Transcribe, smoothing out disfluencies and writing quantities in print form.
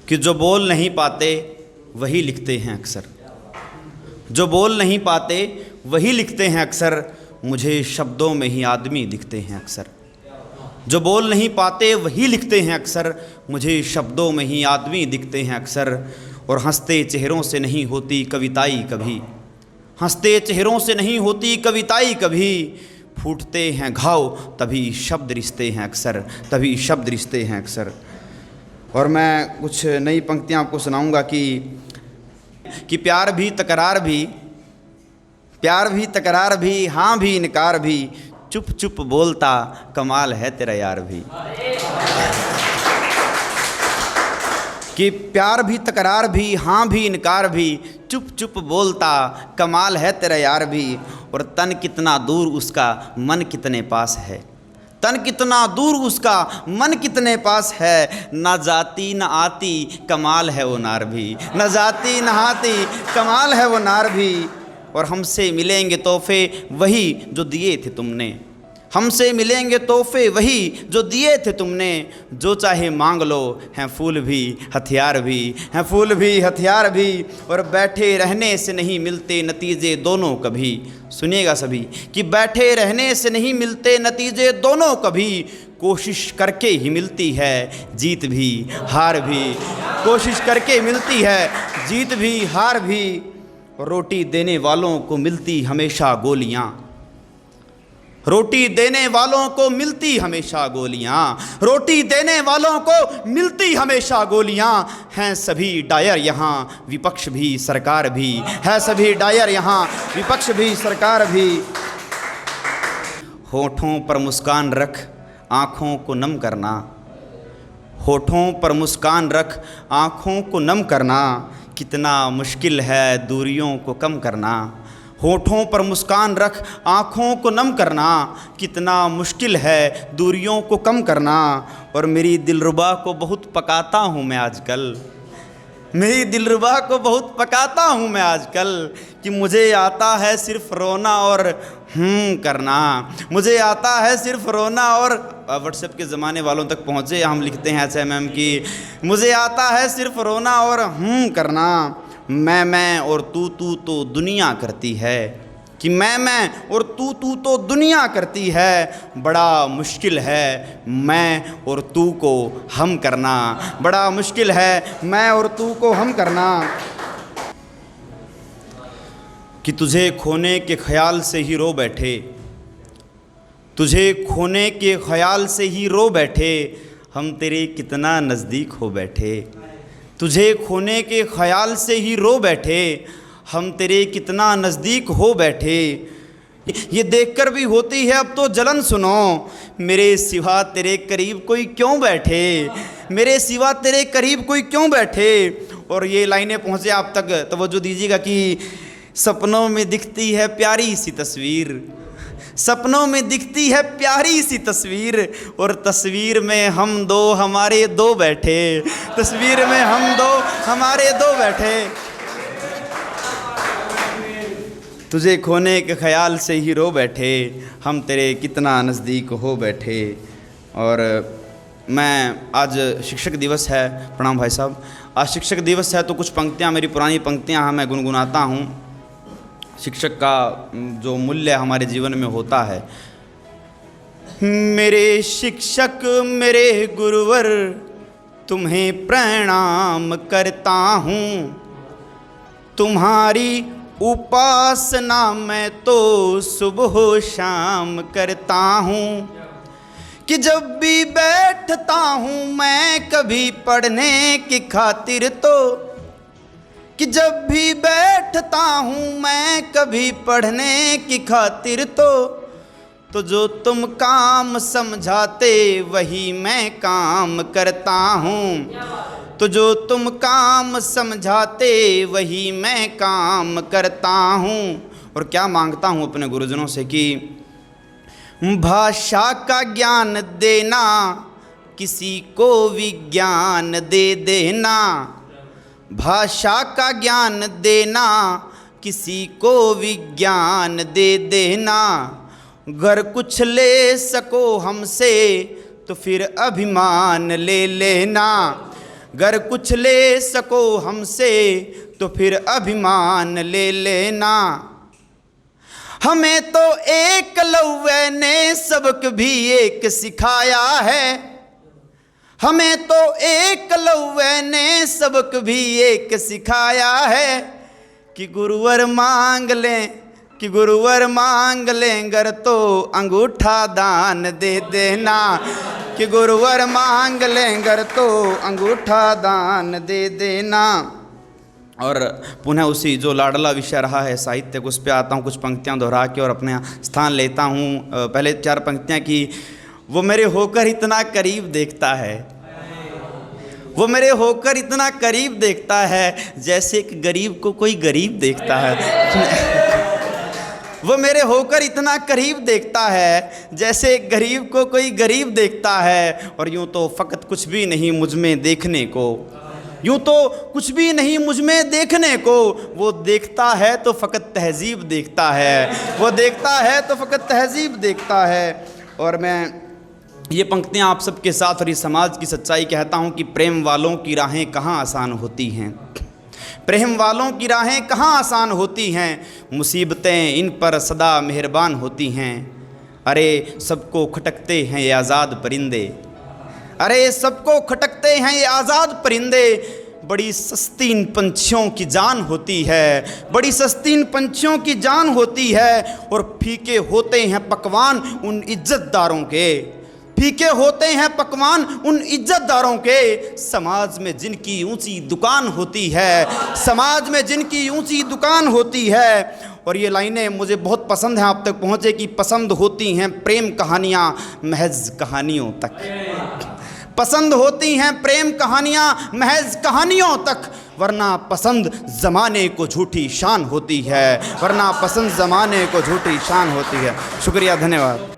कि जो बोल नहीं पाते वही लिखते हैं अक्सर, जो बोल नहीं पाते वही लिखते हैं अक्सर, मुझे शब्दों में ही आदमी दिखते हैं अक्सर। जो बोल नहीं पाते वही लिखते हैं अक्सर, मुझे शब्दों में ही आदमी दिखते हैं अक्सर। और हंसते चेहरों से नहीं होती कविताई कभी, हंसते चेहरों से नहीं होती कविताई कभी, फूटते हैं घाव तभी शब्द रिश्ते हैं अक्सर, तभी शब्द रिश्ते हैं अक्सर। और मैं कुछ नई पंक्तियाँ आपको सुनाऊंगा कि प्यार भी तकरार भी, प्यार भी तकरार भी, हाँ भी इनकार भी, चुप चुप बोलता कमाल है तेरा यार भी। कि प्यार भी तकरार भी, हाँ भी इनकार भी, चुप चुप बोलता कमाल है तेरा यार भी। और तन कितना दूर उसका मन कितने पास है, तन कितना दूर उसका मन कितने पास है, ना जाती न आती कमाल है वो नार भी, न जाती न आती कमाल है वो नार भी। और हमसे मिलेंगे तोहफे वही जो दिए थे तुमने, हमसे मिलेंगे तोहफे वही जो दिए थे तुमने, जो चाहे मांग लो हैं फूल भी हथियार भी, हैं फूल भी हथियार भी। और बैठे रहने से नहीं मिलते नतीजे दोनों कभी, सुनिएगा सभी, कि बैठे रहने से नहीं मिलते नतीजे दोनों कभी, कोशिश करके ही मिलती है जीत भी हार भी, कोशिश करके मिलती है जीत भी हार भी। रोटी देने वालों को मिलती हमेशा गोलियां, रोटी देने वालों को मिलती हमेशा गोलियां, रोटी देने वालों को मिलती हमेशा गोलियां। हैं सभी डायर यहाँ विपक्ष भी सरकार भी, है सभी डायर यहाँ विपक्ष भी सरकार भी। होठों पर मुस्कान रख आँखों को नम करना, होठों पर मुस्कान रख आँखों को नम करना, कितना मुश्किल है दूरियों को कम करना। होठों पर मुस्कान रख आँखों को नम करना, कितना मुश्किल है दूरियों को कम करना। और मेरी दिलरुबा को बहुत पकाता हूँ मैं आजकल, मेरी दिलरुबा को बहुत पकाता हूँ मैं आजकल, कि मुझे आता है सिर्फ रोना और करना, मुझे आता है सिर्फ रोना। और व्हाट्सएप के ज़माने वालों तक पहुँचे, हम लिखते हैं HMM की, मुझे आता है सिर्फ रोना और करना। मैं और तू तो दुनिया करती है, कि मैं और तू तो दुनिया करती है, बड़ा मुश्किल है मैं और तू को हम करना, बड़ा मुश्किल है मैं और तू को हम करना। कि तुझे खोने के ख्याल से ही रो बैठे, तुझे खोने के ख्याल से ही रो बैठे, हम तेरे कितना नज़दीक हो बैठे, तुझे खोने के ख्याल से ही रो बैठे, हम तेरे कितना नज़दीक हो बैठे। ये देखकर भी होती है अब तो जलन सुनो, मेरे सिवा तेरे करीब कोई क्यों बैठे, मेरे सिवा तेरे करीब कोई क्यों बैठे। और ये लाइनें पहुँचे आप तक, तवज्जो दीजिएगा कि सपनों में दिखती है प्यारी सी तस्वीर, सपनों में दिखती है प्यारी सी तस्वीर, और तस्वीर में हम दो हमारे दो बैठे, तस्वीर में हम दो हमारे दो बैठे। तुझे खोने के ख्याल से ही रो बैठे, हम तेरे कितना नज़दीक हो बैठे। और मैं आज शिक्षक दिवस है, प्रणाम भाई साहब, आज शिक्षक दिवस है, तो कुछ पंक्तियाँ मेरी पुरानी पंक्तियाँ मैं गुनगुनाता हूँ। शिक्षक का जो मूल्य हमारे जीवन में होता है। मेरे शिक्षक मेरे गुरुवर तुम्हें प्रणाम करता हूँ, तुम्हारी उपासना मैं तो सुबह शाम करता हूँ। कि जब भी बैठता हूँ मैं कभी पढ़ने की खातिर, तो कि जब भी बैठता हूँ मैं कभी पढ़ने की खातिर, तो जो तुम काम समझाते वही मैं काम करता हूँ, तो जो तुम काम समझाते वही मैं काम करता हूँ। और क्या मांगता हूँ अपने गुरुजनों से कि भाषा का ज्ञान देना, किसी को विज्ञान दे देना, भाषा का ज्ञान देना, किसी को विज्ञान दे देना। अगर कुछ ले सको हमसे तो फिर अभिमान ले लेना, गर कुछ ले सको हमसे तो फिर अभिमान ले लेना। हमें तो एकलव्य ने सबक भी एक सिखाया है। हमें तो एकलव्य ने सबक भी एक सिखाया है कि गुरुवर मांग लें, कि गुरुवर मांग लें गर तो अंगूठा दान दे देना। कि गुरुवर मांग लें गर तो अंगूठा दान दे देना। और पुनः उसी जो लाडला विषय रहा है साहित्य, उस पे आता हूँ, कुछ पंक्तियाँ दोहरा के और अपने स्थान लेता हूँ। पहले 4 पंक्तियाँ की, वो मेरे होकर इतना करीब देखता है, वो मेरे होकर इतना करीब देखता है जैसे एक गरीब को कोई गरीब देखता है। वो मेरे होकर इतना करीब देखता है जैसे एक गरीब को कोई गरीब देखता है। और यूँ तो फ़कत कुछ भी नहीं मुझ में देखने को, यूँ तो कुछ भी नहीं मुझ में देखने को, वो देखता है तो फ़कत तहज़ीब देखता है, वो देखता है तो फ़कत तहज़ीब देखता है। और मैं ये पंक्तियाँ आप सबके साथ और इस समाज की सच्चाई कहता हूँ कि प्रेम वालों की राहें कहाँ आसान होती हैं, प्रेम वालों की राहें कहाँ आसान होती हैं, मुसीबतें इन पर सदा मेहरबान होती हैं। अरे सबको खटकते हैं ये आज़ाद परिंदे, अरे सबको खटकते हैं ये आज़ाद परिंदे, बड़ी सस्ती इन पंछियों की जान होती है, बड़ी सस्ती इन पंछियों की जान होती है। और फीके होते हैं पकवान उन इज्जतदारों के, फीके होते हैं पकवान उन इज्जतदारों के, समाज में जिनकी ऊंची दुकान होती है, समाज में जिनकी ऊंची दुकान होती है। और ये लाइनें मुझे बहुत पसंद हैं, आप तक पहुँचे कि पसंद होती हैं प्रेम कहानियाँ महज कहानियों तक, पसंद होती हैं प्रेम कहानियाँ महज कहानियों तक, वरना पसंद ज़माने को झूठी शान होती है, वरना पसंद ज़माने को झूठी शान होती है। शुक्रिया, धन्यवाद।